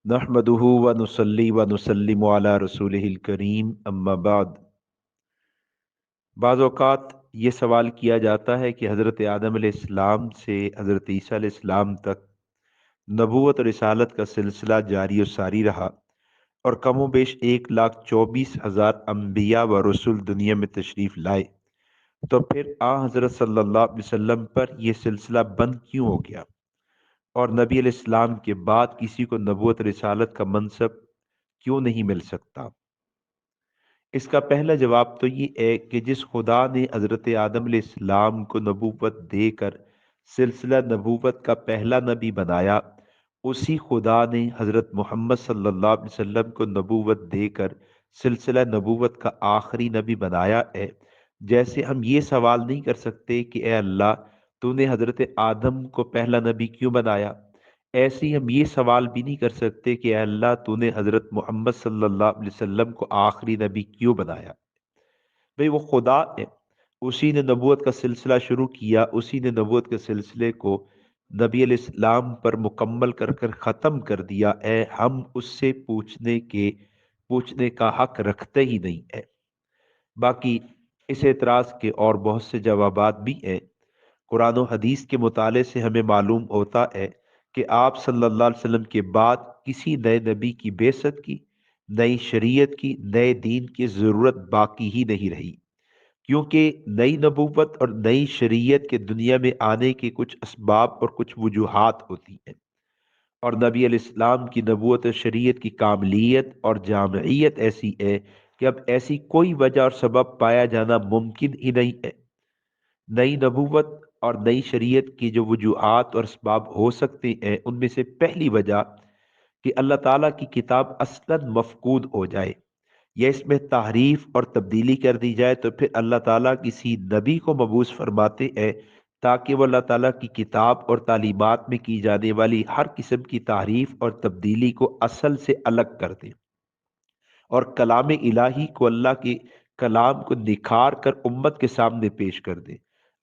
نحمدہ و نصلی و نسلم علی رسولہ الکریم اما بعد۔ بعض اوقات یہ سوال کیا جاتا ہے کہ حضرت آدم علیہ السلام سے حضرت عیسیٰ علیہ السلام تک نبوت اور رسالت کا سلسلہ جاری و ساری رہا، اور کم و بیش 1,24,000 انبیاء و رسول دنیا میں تشریف لائے، تو پھر حضرت صلی اللہ علیہ وسلم پر یہ سلسلہ بند کیوں ہو گیا، اور نبی علیہ السلام کے بعد کسی کو نبوت رسالت کا منصب کیوں نہیں مل سکتا؟ اس کا پہلا جواب تو یہ ہے کہ جس خدا نے حضرت آدم علیہ السلام کو نبوت دے کر سلسلہ نبوت کا پہلا نبی بنایا، اسی خدا نے حضرت محمد صلی اللہ علیہ وسلم کو نبوت دے کر سلسلہ نبوت کا آخری نبی بنایا ہے۔ جیسے ہم یہ سوال نہیں کر سکتے کہ اے اللہ، تو نے حضرت آدم کو پہلا نبی کیوں بنایا، ایسے ہی ہم یہ سوال بھی نہیں کر سکتے کہ اے اللہ، تو نے حضرت محمد صلی اللہ علیہ وسلم کو آخری نبی کیوں بنایا۔ بھئی وہ خدا ہے، اسی نے نبوت کا سلسلہ شروع کیا، اسی نے نبوت کے سلسلے کو نبی علیہ السلام پر مکمل کر کر ختم کر دیا ہے۔ ہم اس سے پوچھنے کا حق رکھتے ہی نہیں ہے۔ باقی اس اعتراض کے اور بہت سے جوابات بھی ہیں۔ قرآن و حدیث کے مطالعے سے ہمیں معلوم ہوتا ہے کہ آپ صلی اللہ علیہ وسلم کے بعد کسی نئے نبی کی بعثت کی، نئی شریعت کی، نئے دین کی ضرورت باقی ہی نہیں رہی، کیونکہ نئی نبوت اور نئی شریعت کے دنیا میں آنے کے کچھ اسباب اور کچھ وجوہات ہوتی ہیں، اور نبی علیہ السلام کی نبوت اور شریعت کی کاملیت اور جامعیت ایسی ہے کہ اب ایسی کوئی وجہ اور سبب پایا جانا ممکن ہی نہیں ہے۔ نئی نبوت اور نئی شریعت کی جو وجوہات اور اسباب ہو سکتے ہیں، ان میں سے پہلی وجہ کہ اللہ تعالیٰ کی کتاب اصلاً مفقود ہو جائے، یا اس میں تحریف اور تبدیلی کر دی جائے، تو پھر اللہ تعالیٰ کسی نبی کو مبعوث فرماتے ہیں تاکہ وہ اللہ تعالیٰ کی کتاب اور تعلیمات میں کی جانے والی ہر قسم کی تحریف اور تبدیلی کو اصل سے الگ کر دیں، اور کلام الہی کو، اللہ کے کلام کو نکھار کر امت کے سامنے پیش کر دے۔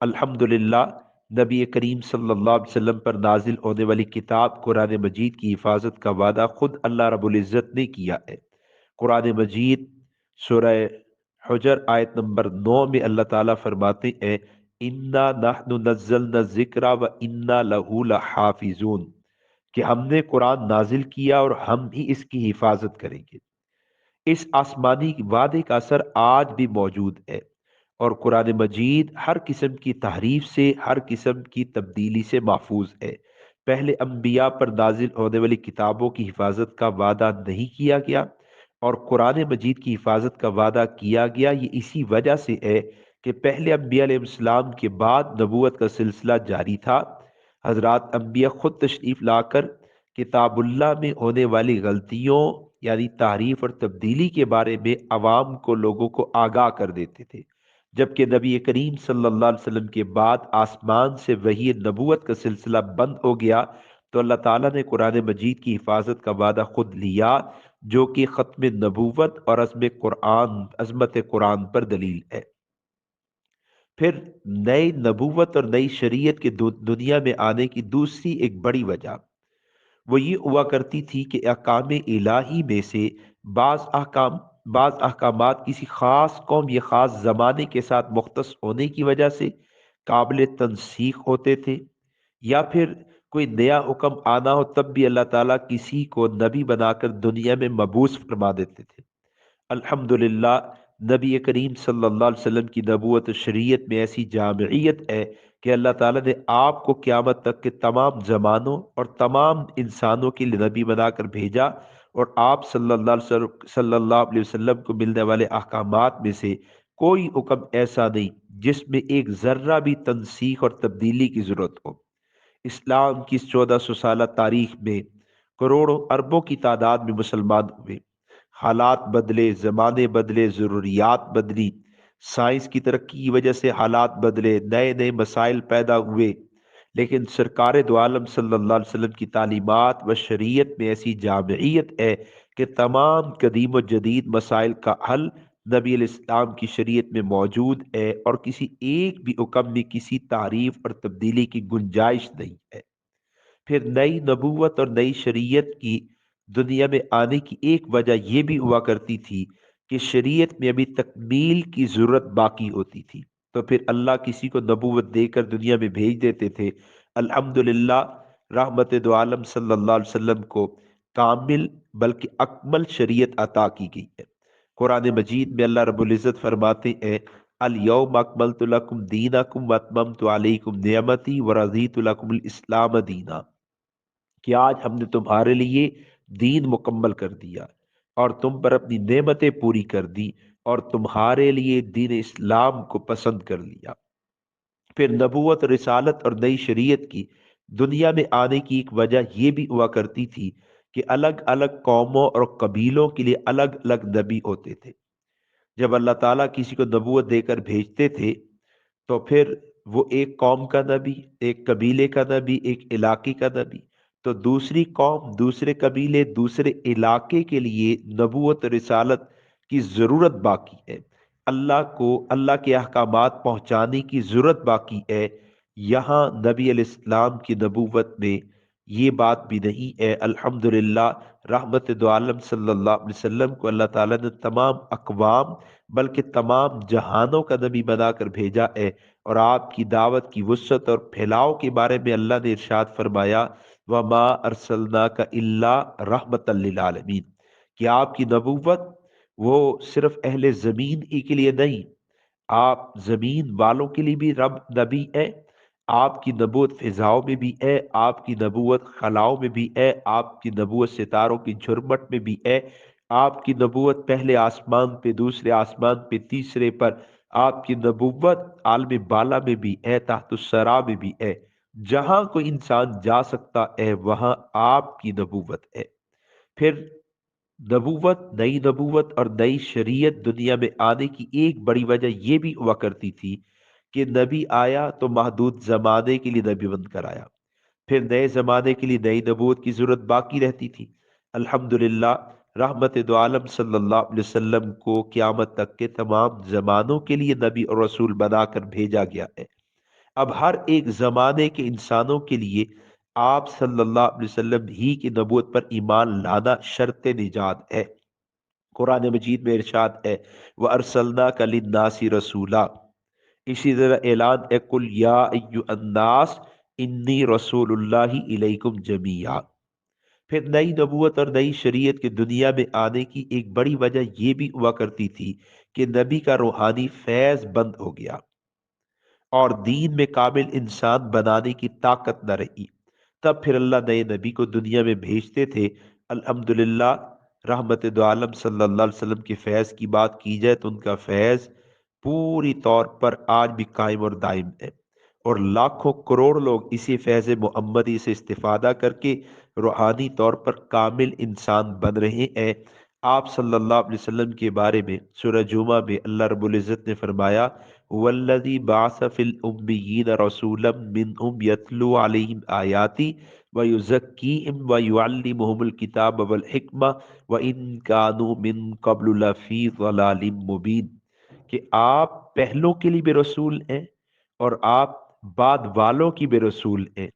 الحمدللہ، نبی کریم صلی اللہ علیہ وسلم پر نازل ہونے والی کتاب قرآن مجید کی حفاظت کا وعدہ خود اللہ رب العزت نے کیا ہے۔ قرآن مجید سورہ حجر آیت نمبر 9 میں اللہ تعالیٰ فرماتے ہیں، انا نحن نزلنا الذکر و انا لہ لحافظون، کہ ہم نے قرآن نازل کیا اور ہم ہی اس کی حفاظت کریں گے۔ اس آسمانی وعدے کا اثر آج بھی موجود ہے، اور قرآن مجید ہر قسم کی تحریف سے، ہر قسم کی تبدیلی سے محفوظ ہے۔ پہلے انبیاء پر نازل ہونے والی کتابوں کی حفاظت کا وعدہ نہیں کیا گیا، اور قرآن مجید کی حفاظت کا وعدہ کیا گیا، یہ اسی وجہ سے ہے کہ پہلے انبیاء علیہ السلام کے بعد نبوت کا سلسلہ جاری تھا۔ حضرات انبیاء خود تشریف لا کر کتاب اللہ میں ہونے والی غلطیوں، یعنی تحریف اور تبدیلی کے بارے میں عوام کو، لوگوں کو آگاہ کر دیتے تھے۔ جبکہ نبی کریم صلی اللہ علیہ وسلم کے بعد آسمان سے وحی نبوت کا سلسلہ بند ہو گیا، تو اللہ تعالیٰ نے قرآن مجید کی حفاظت کا وعدہ خود لیا، جو کہ ختم نبوت اور عظمت قرآن پر دلیل ہے۔ پھر نئی نبوت اور نئی شریعت کے دنیا میں آنے کی دوسری ایک بڑی وجہ وہ یہ ہوا کرتی تھی کہ احکام الہی میں سے بعض احکامات کسی خاص قوم یا خاص زمانے کے ساتھ مختص ہونے کی وجہ سے قابل تنسیخ ہوتے تھے، یا پھر کوئی نیا حکم آنا ہو تب بھی اللہ تعالیٰ کسی کو نبی بنا کر دنیا میں مبعوث فرما دیتے تھے۔ الحمدللہ، نبی کریم صلی اللہ علیہ وسلم کی نبوت و شریعت میں ایسی جامعیت ہے کہ اللہ تعالیٰ نے آپ کو قیامت تک کے تمام زمانوں اور تمام انسانوں کے لیے نبی بنا کر بھیجا، اور آپ صلی اللہ علیہ وسلم کو ملنے والے احکامات میں سے کوئی حکم ایسا نہیں جس میں ایک ذرہ بھی تنسیخ اور تبدیلی کی ضرورت ہو۔ اسلام کی اس 1400 سالہ تاریخ میں کروڑوں اربوں کی تعداد میں مسلمان ہوئے، حالات بدلے، زمانے بدلے، ضروریات بدلی، سائنس کی ترقی کی وجہ سے حالات بدلے، نئے نئے مسائل پیدا ہوئے، لیکن سرکار دو عالم صلی اللہ علیہ وسلم کی تعلیمات و شریعت میں ایسی جامعیت ہے کہ تمام قدیم و جدید مسائل کا حل نبی علیہ السلام کی شریعت میں موجود ہے، اور کسی ایک بھی حکم میں کسی تعریف اور تبدیلی کی گنجائش نہیں ہے۔ پھر نئی نبوت اور نئی شریعت کی دنیا میں آنے کی ایک وجہ یہ بھی ہوا کرتی تھی کہ شریعت میں ابھی تکمیل کی ضرورت باقی ہوتی تھی، تو پھر اللہ کسی کو نبوت دے کر دنیا میں بھیج دیتے تھے۔ الحمدللہ رحمت دو عالم صلی اللہ علیہ وسلم کو کامل بلکہ اکمل شریعت عطا کی گئی ہے۔ قرآن مجید میں اللہ رب العزت فرماتے ہیں الیوم اکملت لکم دینکم واتممت علیکم نعمتی ورضیت لکم الاسلام دینا، کہ آج ہم نے تمہارے لیے دین مکمل کر دیا اور تم پر اپنی نعمتیں پوری کر دی اور تمہارے لیے دین اسلام کو پسند کر لیا۔ پھر نبوت، رسالت اور نئی شریعت کی دنیا میں آنے کی ایک وجہ یہ بھی ہوا کرتی تھی کہ الگ الگ قوموں اور قبیلوں کے لیے الگ الگ نبی ہوتے تھے۔ جب اللہ تعالیٰ کسی کو نبوت دے کر بھیجتے تھے تو پھر وہ ایک قوم کا نبی، ایک قبیلے کا نبی، ایک علاقے کا نبی، تو دوسری قوم، دوسرے قبیلے، دوسرے علاقے کے لیے نبوت و رسالت کی ضرورت باقی ہے، اللہ کو اللہ کے احکامات پہنچانے کی ضرورت باقی ہے۔ یہاں نبی علیہ السلام کی نبوت میں یہ بات بھی نہیں ہے۔ الحمدللہ رحمت دو عالم صلی اللہ علیہ وسلم کو اللہ تعالیٰ نے تمام اقوام بلکہ تمام جہانوں کا نبی بنا کر بھیجا ہے، اور آپ کی دعوت کی وسعت اور پھیلاؤ کے بارے میں اللہ نے ارشاد فرمایا وما ارسلناک الا رحمت للعالمین، کہ آپ کی نبوت وہ صرف اہل زمین ہی کے لیے نہیں، آپ زمین والوں کے لیے بھی رب نبی ہے۔ آپ کی نبوت فضاؤں میں بھی ہے، آپ کی نبوت خلاؤں میں بھی ہے، آپ کی نبوت ستاروں کی جھرمٹ میں بھی ہے، آپ کی نبوت پہلے آسمان پہ، دوسرے آسمان پہ، تیسرے پر، آپ کی نبوت عالم بالا میں بھی ہے، تحت الثرا میں بھی ہے۔ جہاں کوئی انسان جا سکتا ہے وہاں آپ کی نبوت ہے۔ پھر نبوت، نئی نبوت اور نئی شریعت دنیا میں آنے کی ایک بڑی وجہ یہ بھی ہوا کرتی تھی کہ نبی آیا تو محدود زمانے کے لیے نبی بن کر آیا، پھر نئے زمانے کے لیے نئی نبوت کی ضرورت باقی رہتی تھی۔ الحمدللہ رحمت دو عالم صلی اللہ علیہ وسلم کو قیامت تک کے تمام زمانوں کے لیے نبی اور رسول بنا کر بھیجا گیا ہے۔ اب ہر ایک زمانے کے انسانوں کے لیے آپ صلی اللہ علیہ وسلم ہی کی نبوت پر ایمان لانا شرط نجات ہے۔ قرآن مجید میں ارشاد ہے وَأَرْسَلْنَاكَ لِلنَّاسِ رَسُولًا، اسی طرح اعلان ہے قُلْ يَا أَيُّهَا النَّاسُ إِنِّي رَسُولُ اللَّهِ إِلَيْكُمْ جَمِيعًا۔ پھر نئی نبوت اور نئی شریعت کے دنیا میں آنے کی ایک بڑی وجہ یہ بھی ہوا کرتی تھی کہ نبی کا روحانی فیض بند ہو گیا اور دین میں کامل انسان بنانے کی طاقت نہ رہی، تب پھر اللہ نئے نبی کو دنیا میں بھیجتے تھے۔ الحمدللہ رحمت دو عالم صلی اللہ علیہ وسلم کے فیض کی بات کی جائے تو ان کا فیض پوری طور پر آج بھی قائم اور دائم ہے، اور لاکھوں کروڑ لوگ اسی فیض محمدی سے استفادہ کر کے روحانی طور پر کامل انسان بن رہے ہیں۔ آپ صلی اللہ علیہ وسلم کے بارے میں سورہ جمعہ میں اللہ رب العزت نے فرمایا والذی بعث فی الامیین رسولا منہم یتلو علیہم آیاتی ویزکیہم ویعلمہم الکتاب والحکمہ وان کانوا من قبل لفی ضلال مبین، کہ آپ پہلوں کے لیے بھی رسول ہیں اور آپ بعد والوں کی بھی رسول ہیں۔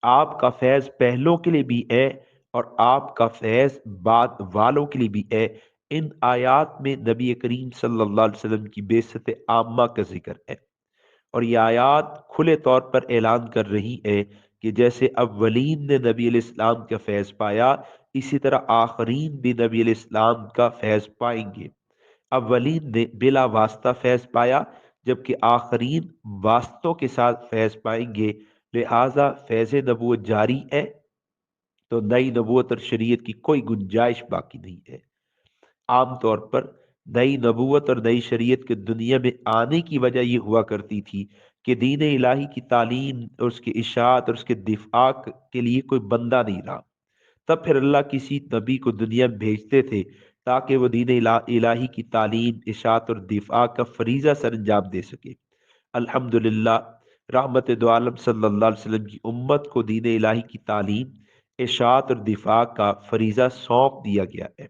آپ کا فیض پہلوں کے لیے بھی ہے اور آپ کا فیض بعد والوں کے لیے بھی ہے۔ ان آیات میں نبی کریم صلی اللہ علیہ وسلم کی بعثت عامہ کا ذکر ہے، اور یہ آیات کھلے طور پر اعلان کر رہی ہے کہ جیسے اولین نے نبی علیہ السلام کا فیض پایا، اسی طرح آخرین بھی نبی علیہ السلام کا فیض پائیں گے۔ اولین نے بلا واسطہ فیض پایا جبکہ آخرین واسطوں کے ساتھ فیض پائیں گے، لہذا فیض نبوت جاری ہے تو نئی نبوت اور شریعت کی کوئی گنجائش باقی نہیں ہے۔ عام طور پر نئی نبوت اور نئی شریعت کے دنیا میں آنے کی وجہ یہ ہوا کرتی تھی کہ دین الہی کی تعلیم اور اس کی اشاعت اور اس کے دفاع کے لیے کوئی بندہ نہیں رہا، تب پھر اللہ کسی نبی کو دنیا میں بھیجتے تھے تاکہ وہ دین الہی کی تعلیم، اشاعت اور دفاع کا فریضہ سر انجام دے سکے۔ الحمدللہ رحمت دو عالم صلی اللہ علیہ وسلم کی امت کو دین الہی کی تعلیم، اشاعت اور دفاع کا فریضہ سونپ دیا گیا ہے،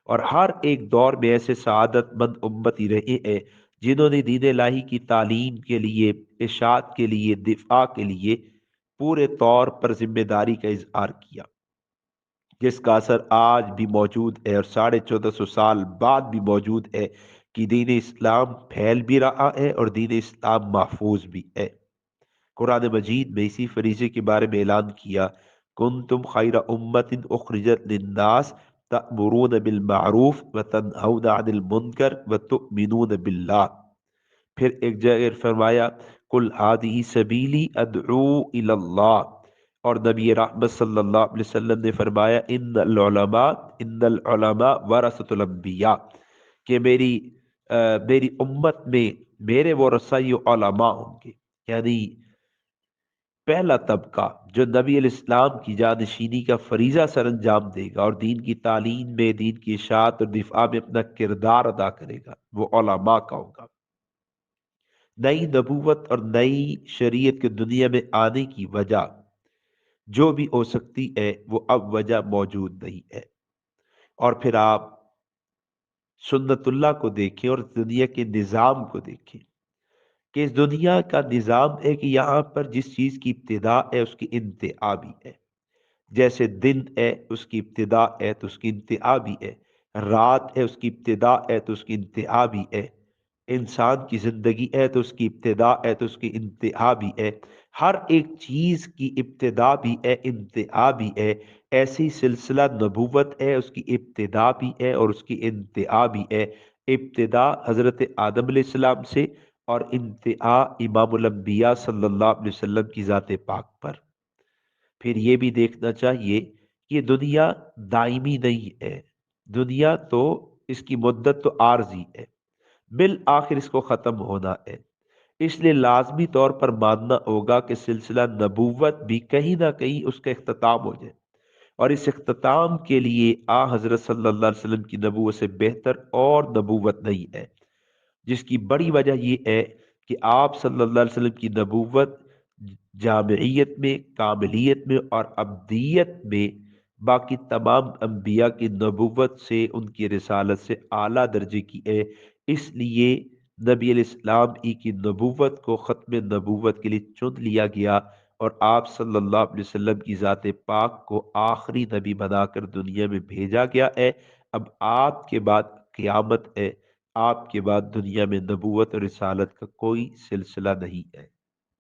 اور ہر ایک دور میں ایسے سعادت مند امتی رہے ہیں جنہوں نے دین الہی کی تعلیم کے لیے، اشاعت کے لیے، دفاع کے لیے پورے طور پر ذمہ داری کا اظہار کیا۔ جس کا اثر آج بھی موجود ہے اور 1450 سال بعد بھی موجود ہے کہ دین اسلام پھیل بھی رہا ہے اور دین اسلام محفوظ بھی ہے۔ قرآن مجید میں اسی فریضے کے بارے میں اعلان کیا، کنتم خیر امت اخرجت للناس تأمرون بالمعروف وتنہون عن المنکر وتؤمنون باللہ۔ پھر ایک جگہ فرمایا کل ہادی سبیلی ادعو الی اللہ، اور نبی رحمت صلی اللہ علیہ وسلم نے فرمایا ان العلماء ورثۃ الانبیاء، کہ میری امت میں میرے ورثہ یہ علماء ہوں گے، یعنی پہلا طبقہ جو نبی علیہ السلام کی جانشینی کا فریضہ سر انجام دے گا اور دین کی تعلیم میں، دین کی اشاعت اور دفاع میں اپنا کردار ادا کرے گا، وہ علماء کا ہوگا۔ نئی نبوت اور نئی شریعت کے دنیا میں آنے کی وجہ جو بھی ہو سکتی ہے وہ اب وجہ موجود نہیں ہے۔ اور پھر آپ سنت اللہ کو دیکھیں اور دنیا کے نظام کو دیکھیں کہ اس دنیا کا نظام ہے کہ یہاں پر جس چیز کی ابتدا ہے اس کی انتہا بھی ہے۔ جیسے دن ہے اس کی ابتدا ہے تو اس کی انتہا بھی ہے، رات ہے اس کی ابتدا ہے تو اس کی انتہا بھی ہے، انسان کی زندگی ہے تو اس کی ابتدا ہے تو اس کی انتہا بھی ہے۔ ہر ایک چیز کی ابتدا بھی ہے، انتہا بھی ہے۔ ایسی سلسلہ نبوت ہے، اس کی ابتدا بھی ہے اور اس کی انتہا بھی ہے۔ ابتدا حضرت آدم علیہ السلام سے اور انتہا امام الانبیاء صلی اللہ علیہ وسلم کی ذات پاک پر۔ پھر یہ بھی دیکھنا چاہیے کہ یہ دنیا دائمی نہیں ہے، دنیا تو اس کی مدت تو عارضی ہے، بالآخر اس کو ختم ہونا ہے۔ اس لیے لازمی طور پر ماننا ہوگا کہ سلسلہ نبوت بھی کہیں نہ کہیں اس کا اختتام ہو جائے، اور اس اختتام کے لیے حضرت صلی اللہ علیہ وسلم کی نبوت سے بہتر اور نبوت نہیں ہے، جس کی بڑی وجہ یہ ہے کہ آپ صلی اللہ علیہ وسلم کی نبوت جامعیت میں، کاملیت میں اور ابدیت میں باقی تمام انبیاء کی نبوت سے، ان کی رسالت سے اعلیٰ درجے کی ہے۔ اس لیے نبی علیہ السلام ہی کی نبوت کو ختم نبوت کے لیے چن لیا گیا، اور آپ صلی اللہ علیہ وسلم کی ذات پاک کو آخری نبی بنا کر دنیا میں بھیجا گیا ہے۔ اب آپ کے بعد قیامت ہے، آپ کے بعد دنیا میں نبوت اور رسالت کا کوئی سلسلہ نہیں ہے۔